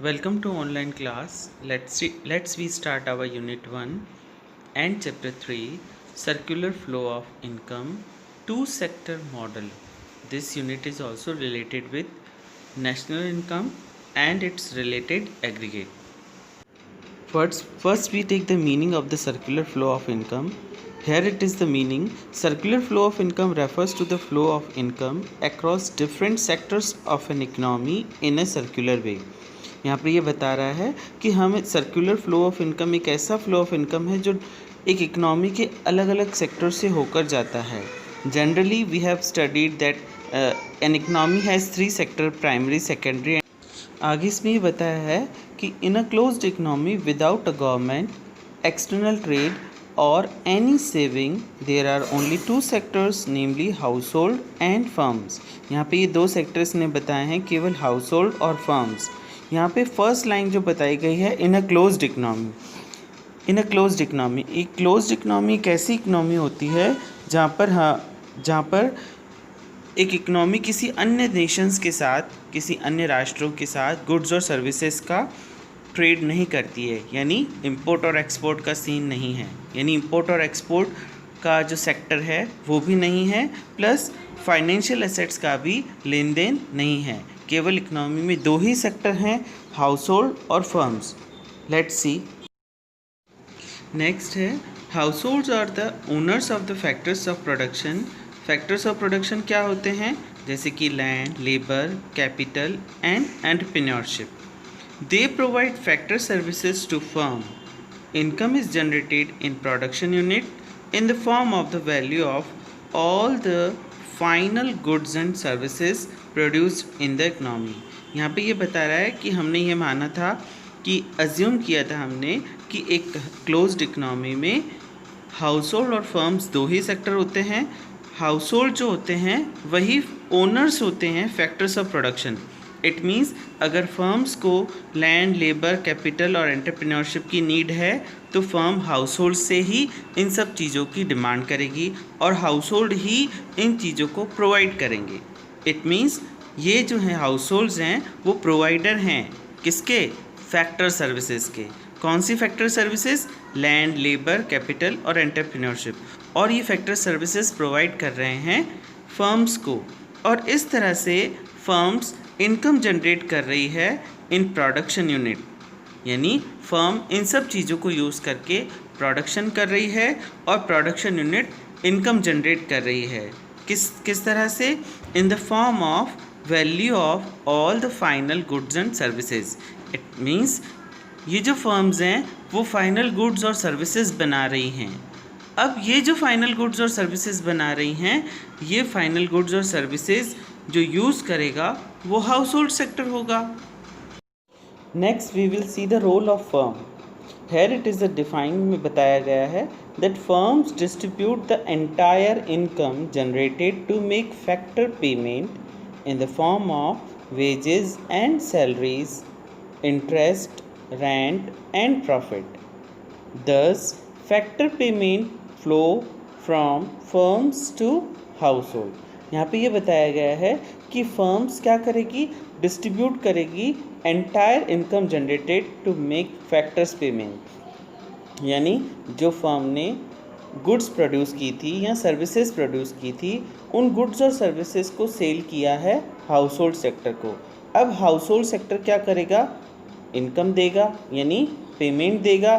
Welcome to online class. Let's we start our unit 1 and chapter 3 circular flow of income two sector model. This unit is also related with national income and its related aggregate. First we take the meaning of the circular flow of income. Here it is the meaning. Circular flow of income refers to the flow of income across different sectors of an economy in a circular way. यहाँ पर ये बता रहा है कि हम circular flow of income एक ऐसा फ्लो ऑफ इनकम है जो एक इकनॉमी के अलग अलग सेक्टर से होकर जाता है. Generally we have studied that an economy has 3 sector, primary, secondary. आगे इसमें ये बताया है कि in a closed economy without a government, external trade और any saving there are only 2 sectors, namely household and firms. यहाँ पे ये 2 सेक्टर्स ने बताए हैं, केवल हाउस होल्ड और फर्म्स. यहाँ पे फर्स्ट लाइन जो बताई गई है, in a closed economy. In a closed economy, एक क्लोज्ड इकनॉमी एक ऐसी इकनॉमी होती है जहाँ पर एक इकनॉमी किसी अन्य नेशंस के साथ, किसी अन्य राष्ट्रों के साथ गुड्स और सर्विसेज का ट्रेड नहीं करती है. यानी इंपोर्ट और एक्सपोर्ट का सीन नहीं है. यानी इंपोर्ट और एक्सपोर्ट का जो सेक्टर है वो भी नहीं है, प्लस फाइनेंशियल एसेट्स का भी लेन देन नहीं है. केवल इकनॉमी में 2 ही सेक्टर हैं, हाउस होल्ड और फर्म्स. Let's see. नेक्स्ट है households are the owners of the factors of production. Factors of production क्या होते हैं? जैसे कि land, labour, capital and entrepreneurship. They provide factor services to firm. Income is generated in production unit in the form of the value of all the final goods and services produced in the economy. यहाँ पे ये बता रहा है कि हमने ये माना था कि अज्यूम किया था हमने कि एक क्लोज्ड इकनॉमी में हाउस होल्ड और फर्म्स 2 ही सेक्टर होते हैं. हाउस होल्ड जो होते हैं वही ओनर्स होते हैं factors of production. It means अगर फर्म्स को लैंड, लेबर, कैपिटल और एंटरप्रेन्योरशिप की नीड है तो फर्म हाउस होल्ड से ही इन सब चीज़ों की डिमांड करेगी और हाउस होल्ड ही इन चीज़ों को प्रोवाइड करेंगे. इट मीन्स ये जो हैं हाउस होल्ड्स हैं वो प्रोवाइडर हैं किसके? फैक्टर सर्विसेज के. कौन सी factor services? Land, labour, capital और एंटरप्रेन्योरशिप. और ये फैक्टर सर्विसेज प्रोवाइड कर रहे हैं फर्म्स को. और इस तरह से फर्म्स इनकम जनरेट कर रही है इन प्रोडक्शन यूनिट. यानी फर्म इन सब चीज़ों को यूज़ करके प्रोडक्शन कर रही है और प्रोडक्शन यूनिट इनकम जनरेट कर रही है. किस तरह से? इन the form of value of all the final goods and services. It means ये जो फर्म्स हैं वो फाइनल गुड्स और सर्विसेज बना रही हैं. अब ये जो फाइनल गुड्स और सर्विसेज बना रही हैं, ये फाइनल गुड्स और सर्विसेज जो यूज़ करेगा वो हाउस होल्ड सेक्टर होगा. Next we will see the role of firm. Here it is defined में बताया गया है that firms distribute the entire income generated to make factor payment in the form of wages and salaries, interest, rent and profit. Thus, factor payment flow from firms to household. यहाँ पे ये बताया गया है कि फर्म्स क्या करेगी? Distribute करेगी entire income generated to make factors payment. यानी जो फर्म ने गुड्स प्रोड्यूस की थी या सर्विसेज प्रोड्यूस की थी, उन गुड्स और सर्विसेज को सेल किया है हाउस होल्ड सेक्टर को. अब हाउस होल्ड सेक्टर क्या करेगा? इनकम देगा, यानी पेमेंट देगा,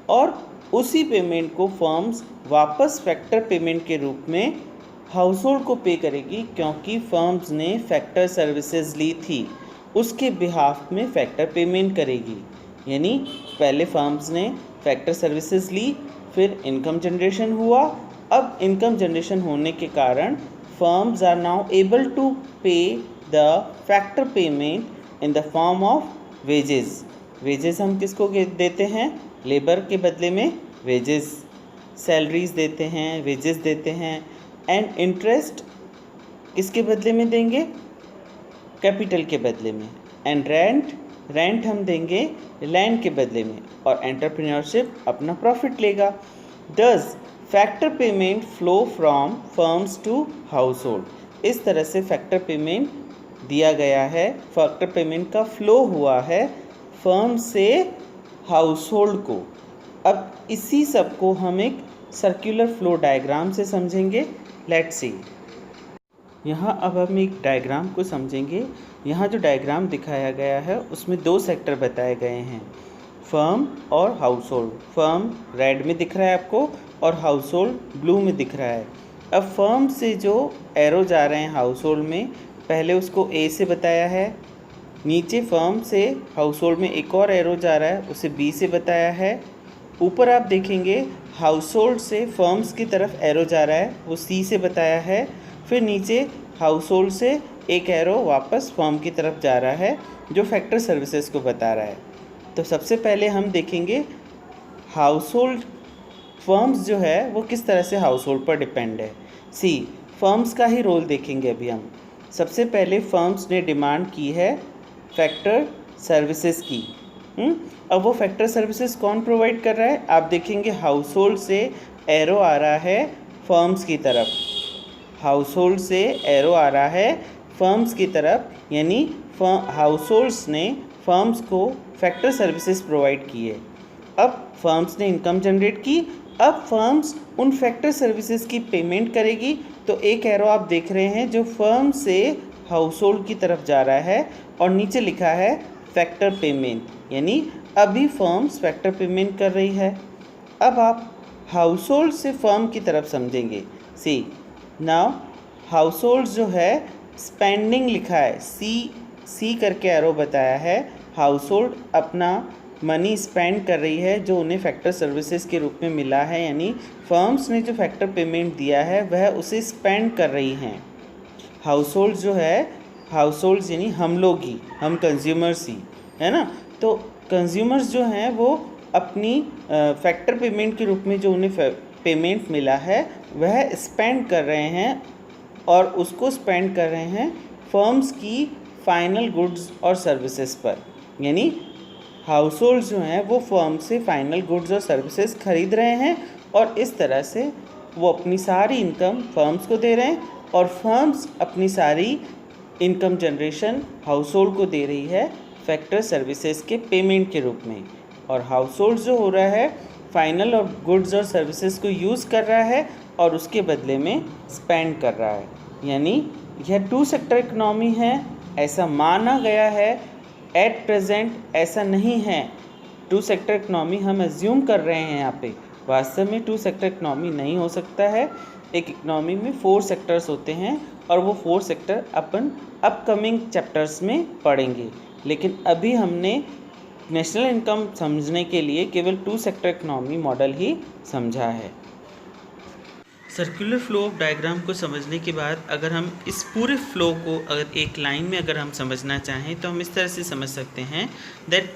और उसी पेमेंट को फर्म्स वापस फैक्टर पेमेंट के रूप में हाउस होल्ड को पे करेगी, क्योंकि फर्म्स ने फैक्टर सर्विसेज ली थी, उसके बिहाफ में फैक्टर पेमेंट करेगी. यानी पहले फर्म्स ने फैक्टर सर्विसेज ली, फिर इनकम जनरेशन हुआ. अब इनकम जनरेशन होने के कारण firms are now able to pay the factor payment in the form of wages. Wages हम किसको देते हैं? लेबर के बदले में वेजेस. सैलरीज देते हैं, वेजेस देते हैं. एंड इंटरेस्ट किसके बदले में देंगे? कैपिटल के बदले में. एंड रेंट हम देंगे लैंड के बदले में. और एंटरप्रेन्योरशिप अपना प्रॉफिट लेगा. Thus factor payment flow from firms to household. इस तरह से फैक्टर पेमेंट दिया गया है, फैक्टर पेमेंट का फ्लो हुआ है फर्म से हाउस होल्ड को। अब इसी सब को हम एक सर्कुलर फ्लो डायग्राम से समझेंगे। Let's see. यहाँ अब हम एक डायग्राम को समझेंगे। यहाँ जो डायग्राम दिखाया गया है उसमें दो सेक्टर बताए गए हैं, फर्म और हाउस होल्ड। फर्म रेड में दिख रहा है आपको और हाउस होल्ड ब्लू में दिख रहा है। अब फर्म से जो एरो जा रहे हैं हाउस होल्ड में, पहले उसको ए से बताया है। नीचे फर्म से हाउस होल्ड में एक और एरो जा रहा है, उसे बी से बताया है। ऊपर आप देखेंगे हाउस होल्ड से फर्म्स की तरफ एरो जा रहा है, वो सी से बताया है। फिर नीचे हाउस होल्ड से एक एरो वापस फर्म की तरफ जा रहा है जो फैक्टर सर्विसेज को बता रहा है। तो सबसे पहले हम देखेंगे हाउस होल्ड फर्म्स जो है वो किस तरह से हाउस होल्ड पर डिपेंड है। सी, फर्म्स का ही रोल देखेंगे अभी हम। सबसे पहले फर्म्स ने डिमांड की है फैक्टर सर्विसेज की। अब वो फैक्टर सर्विसेज कौन प्रोवाइड कर रहा है? आप देखेंगे हाउस होल्ड से एरो आ रहा है फर्म्स की तरफ, हाउस होल्ड से एरो आ रहा है फर्म्स की तरफ, यानी हाउस होल्ड्स ने फर्म्स को फैक्टर सर्विसेज प्रोवाइड किए। अब फर्म्स ने इनकम जनरेट की, अब फर्म्स उन फैक्टर सर्विसेज की पेमेंट करेगी। तो एक एरो आप देख रहे हैं जो फर्म से हाउस होल्ड की तरफ जा रहा है और नीचे लिखा है फैक्टर पेमेंट, यानी अभी फर्म्स फैक्टर पेमेंट कर रही है। अब आप हाउस होल्ड से फर्म की तरफ समझेंगे। सी, नाउ हाउस होल्ड जो है स्पेंडिंग लिखा है, सी करके एरो बताया है। हाउस होल्ड अपना मनी स्पेंड कर रही है जो उन्हें फैक्टर सर्विसेज के रूप में मिला है, यानी फर्म्स ने जो फैक्टर पेमेंट दिया है वह उसे स्पेंड कर रही हैं। हाउस होल्ड जो है, हाउस होल्ड यानी हम लोग ही, हम कंज्यूमर्स ही, है ना। तो कंज्यूमर्स जो हैं वो अपनी फैक्टर पेमेंट के रूप में जो उन्हें पेमेंट मिला है वह स्पेंड कर रहे हैं और उसको स्पेंड कर रहे हैं फर्म्स की फाइनल गुड्स और सर्विसेज पर। यानी हाउस होल्ड जो हैं वो फर्म से फाइनल गुड्स और सर्विसेज खरीद रहे हैं और इस तरह से वो अपनी सारी इनकम फर्म्स को दे रहे हैं और फर्म्स अपनी सारी इनकम जनरेशन हाउस होल्ड को दे रही है फैक्टर सर्विसेज के पेमेंट के रूप में। और हाउस होल्ड जो हो रहा है फाइनल और गुड्स और सर्विसेज को यूज़ कर रहा है और उसके बदले में स्पेंड कर रहा है, यानी यह टू सेक्टर इकोनॉमी है, ऐसा माना गया है। एट प्रेजेंट ऐसा नहीं है। टू सेक्टर इकोनॉमी हम एज्यूम कर रहे हैं यहाँ पे, वास्तव में टू सेक्टर इकोनॉमी नहीं हो सकता है। एक इकोनॉमी में 4 सेक्टर्स होते हैं और वो 4 सेक्टर अपन अपकमिंग चैप्टर्स में पढ़ेंगे, लेकिन अभी हमने नेशनल इनकम समझने के लिए केवल टू सेक्टर इकोनॉमी मॉडल ही समझा है। सर्कुलर फ्लो ऑफ डायग्राम को समझने के बाद अगर हम इस पूरे फ्लो को अगर एक लाइन में अगर हम समझना चाहें तो हम इस तरह से समझ सकते हैं that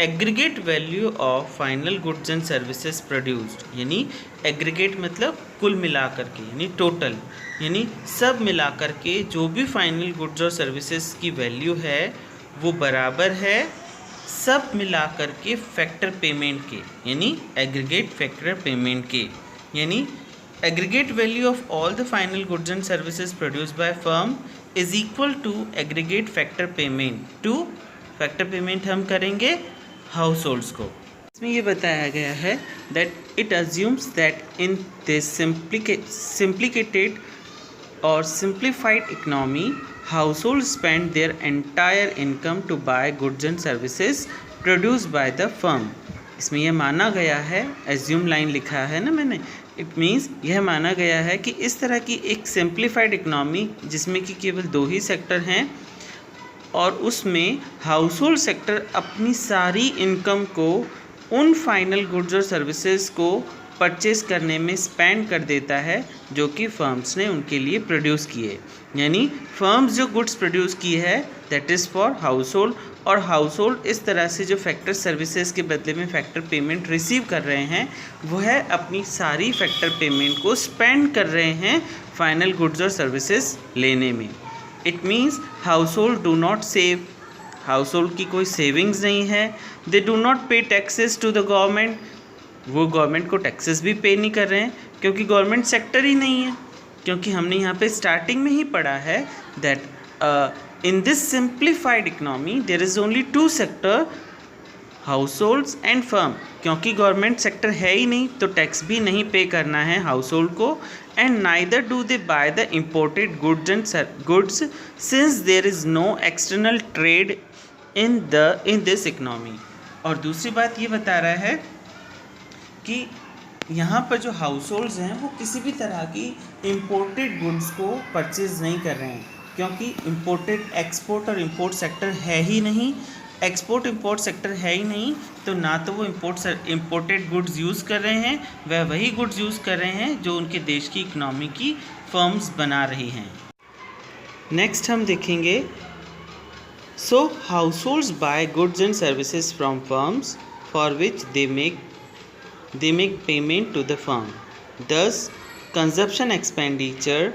aggregate value of final goods and services produced, यानी एग्रीगेट मतलब कुल मिलाकर के, यानी टोटल, यानी सब मिलाकर के जो भी फाइनल गुड्स और सर्विसेज की वैल्यू है वो बराबर है सब मिलाकर के फैक्टर पेमेंट के, यानी एग्रीगेट फैक्टर पेमेंट के। यानी aggregate value of all the final goods and services produced by firm is equal to aggregate factor payment to factor payment हम करेंगे households को। इसमें ये बताया गया है that it assumes that in this simplicated or simplified economy households spend their entire income to buy goods and services produced by the firm। इसमें यह माना गया है, एज्यूम लाइन लिखा है ना मैंने, इट मीन्स यह माना गया है कि इस तरह की एक सिंप्लीफाइड इकनॉमी जिसमें कि केवल 2 ही सेक्टर हैं और उसमें हाउस होल्ड सेक्टर अपनी सारी इनकम को उन फाइनल गुड्स और सर्विसेज को परचेज करने में स्पेंड कर देता है जो कि फर्म्स ने उनके लिए प्रोड्यूस किए। यानी फर्म्स जो गुड्स प्रोड्यूस की है that is for house hold, और हाउस होल्ड इस तरह से जो फैक्टर सर्विसेज के बदले में फैक्टर पेमेंट रिसीव कर रहे हैं वह अपनी सारी फैक्टर पेमेंट को स्पेंड कर रहे हैं फाइनल गुड्स और सर्विसेज लेने में। It means house hold do not save, house hold की कोई सेविंग्स नहीं है। दे डू नॉट पे टैक्सेस टू द गवर्नमेंट, वो गवर्नमेंट को टैक्सेस भी पे नहीं कर रहे हैं क्योंकि गवर्नमेंट सेक्टर ही नहीं है। क्योंकि हमने यहाँ पे स्टार्टिंग में ही पढ़ा है that in this simplified economy there is only 2 sector households and firm, क्योंकि गवर्नमेंट सेक्टर है ही नहीं तो टैक्स भी नहीं पे करना है हाउस होल्ड को. And neither do they buy the imported goods since there is no external trade in this economy. और दूसरी बात ये बता रहा है कि यहाँ पर जो हाउस होल्ड्स हैं वो किसी भी तरह की इम्पोर्टेड गुड्स को परचेज नहीं कर रहे हैं, क्योंकि इम्पोर्टेड एक्सपोर्ट और इंपोर्ट सेक्टर है ही नहीं. एक्सपोर्ट इंपोर्ट सेक्टर है ही नहीं, तो ना तो वो इम्पोर्टेड गुड्स यूज़ कर रहे हैं, वह वही गुड्स यूज़ कर रहे हैं जो उनके देश की इकनॉमी की फर्म्स बना रही हैं. नेक्स्ट हम देखेंगे. So households buy goods and services from firms for which they make payment to the firm. Thus, consumption expenditure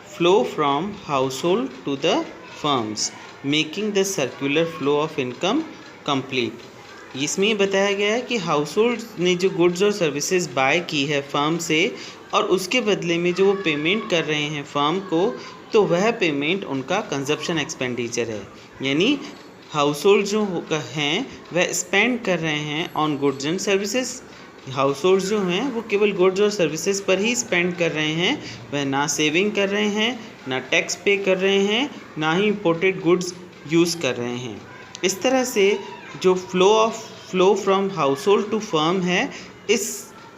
flow from household to the firms, making the circular flow of income complete. इसमें ये बताया गया है कि house hold ने जो goods और services by की है फर्म से और उसके बदले में जो वो पेमेंट कर रहे हैं फर्म को, तो वह पेमेंट उनका कंजप्शन एक्सपेंडिचर है. यानी हाउस होल्ड जो हैं वह स्पेंड कर रहे हैं on goods and services. House holds जो हैं वो केवल गुड्स और सर्विसेज पर ही स्पेंड कर रहे हैं, वह ना सेविंग कर रहे हैं, ना टैक्स पे कर रहे हैं, ना ही इम्पोर्टेड गुड्स यूज़ कर रहे हैं. इस तरह से जो flow from household to firm है, इस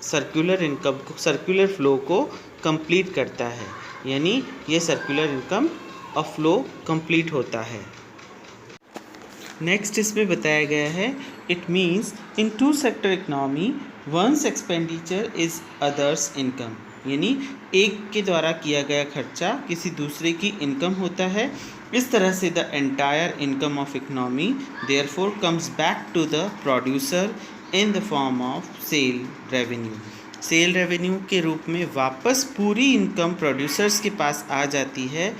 सर्कुलर फ्लो को कंप्लीट करता है. यानी ये सर्कुलर इनकम और फ्लो कंप्लीट होता है. नेक्स्ट इसमें बताया गया है, it means in two sector economy one's expenditure is other's income. यानी एक के द्वारा किया गया खर्चा किसी दूसरे की इनकम होता है. इस तरह से the entire income of economy therefore comes back to the producer in the form of sale revenue. Sale revenue के रूप में वापस पूरी इनकम प्रोड्यूसर्स के पास आ जाती है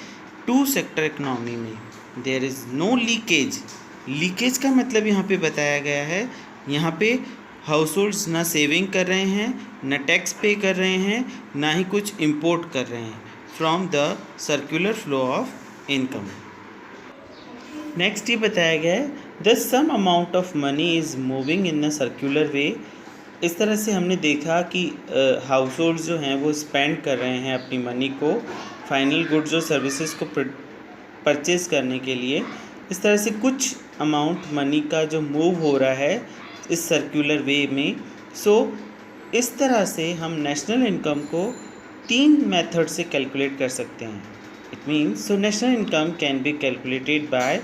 टू सेक्टर इकनॉमी में. There is no leakage. Leakage का मतलब यहाँ पे बताया गया है, यहाँ पे हाउस होल्ड्स ना सेविंग कर रहे हैं, ना टैक्स पे कर रहे हैं, ना ही कुछ इंपोर्ट कर रहे हैं from the circular flow of income. Next ये बताया गया है, the sum amount of money is moving in a circular way. इस तरह से हमने देखा कि हाउस होल्ड्स जो हैं वो स्पेंड कर रहे हैं अपनी मनी को फाइनल गुड्स और सर्विसेज को परचेज़ करने के लिए. इस तरह से कुछ अमाउंट मनी का जो मूव हो रहा है इस सर्कुलर वे में. सो इस तरह से हम नेशनल इनकम को 3 मेथड से कैलकुलेट कर सकते हैं. It means so national income can be calculated by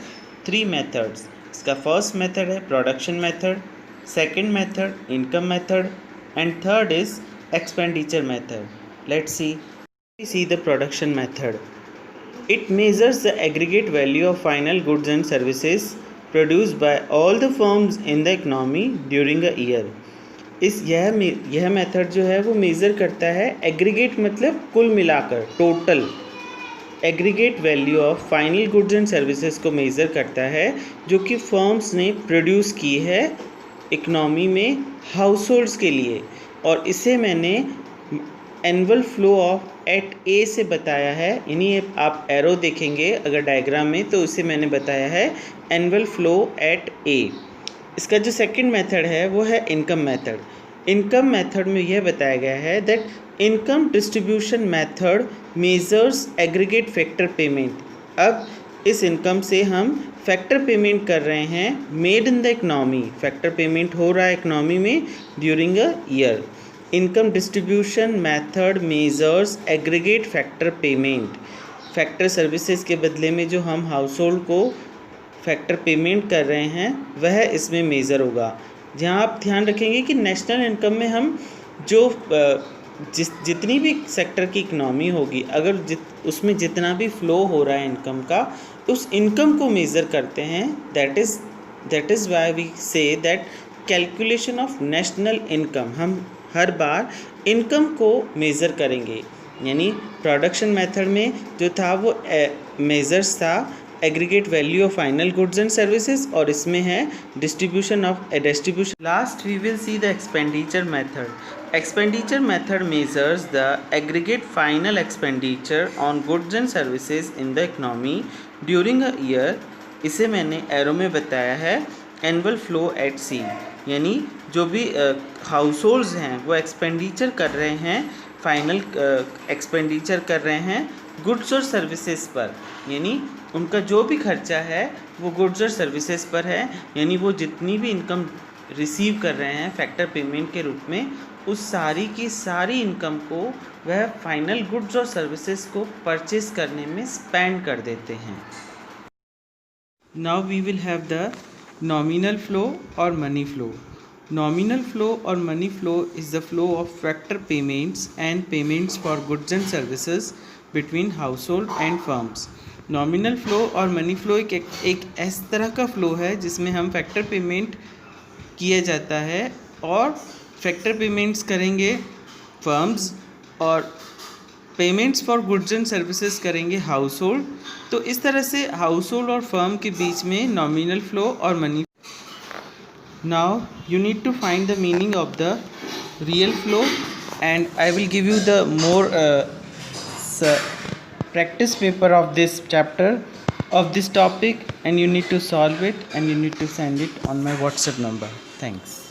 3 methods. इसका फर्स्ट मेथड है production method, second method income method and third is expenditure method. Let's see the production method. It measures the aggregate value of final goods and services produced by all the firms in the economy during a year. यह method जो है वो measure करता है aggregate मतलब कुल मिलाकर total aggregate value of final goods and services को मेज़र करता है जो कि फर्म्स ने प्रोड्यूस की है इकनॉमी में हाउस होल्ड्स के लिए. और इसे मैंने एनुअल फ्लो ऑफ एट ए से बताया है. यानी आप एरो देखेंगे अगर डायग्राम में तो इसे मैंने बताया है एनुअल फ्लो एट ए. इसका जो सेकंड मेथड है वो है इनकम मेथड. इनकम मेथड में यह बताया गया है that income distribution method measures aggregate factor payment. अब इस इनकम से हम फैक्टर पेमेंट कर रहे हैं made in the economy. Factor payment हो रहा है इकनॉमी में during a year. Income distribution method measures aggregate factor payment. Factor services के बदले में जो हम हाउस होल्ड को फैक्टर पेमेंट कर रहे हैं वह इसमें मेज़र होगा. जहाँ आप ध्यान रखेंगे कि नेशनल इनकम में हम जो जितनी भी सेक्टर की इकनॉमी होगी अगर उसमें जितना भी फ्लो हो रहा है इनकम का उस इनकम को मेज़र करते हैं. That is why we say that calculation of national income, हम हर बार इनकम को मेज़र करेंगे. यानी प्रोडक्शन मेथड में जो था वो मेजर्स था aggregate value of final goods and services और इसमें है distribution. Last we will see the expenditure method. Expenditure method measures the aggregate final expenditure on goods and services in the economy during a year. इसे मैंने arrow में बताया है annual flow eight सी, यानी जो भी हाउस होल्ड्स हैं वो एक्सपेंडिचर कर रहे हैं, फाइनल एक्सपेंडिचर कर रहे हैं गुड्स और सर्विसेज पर, यानी उनका जो भी खर्चा है वो गुड्स और सर्विसेज पर है, यानी वो जितनी भी इनकम रिसीव कर रहे हैं फैक्टर पेमेंट के रूप में, उस सारी की सारी इनकम को वह फाइनल गुड्स और सर्विसेज को परचेज करने में स्पेंड कर देते हैं। Now we will have the nominal flow or money flow. Nominal flow or money flow is the flow of factor payments and payments for goods and services between household and firms. Nominal flow और money flow एक इस तरह का flow है जिसमें हम factor payment किया जाता है और factor payments करेंगे firms और payments for goods and services करेंगे हाउस होल्ड. तो इस तरह से हाउस होल्ड और फर्म के बीच में nominal flow or money. Now you need to find the meaning of the real flow, and I will give you the more practice paper of this chapter of this topic, and you need to solve it and you need to send it on my WhatsApp number. Thanks.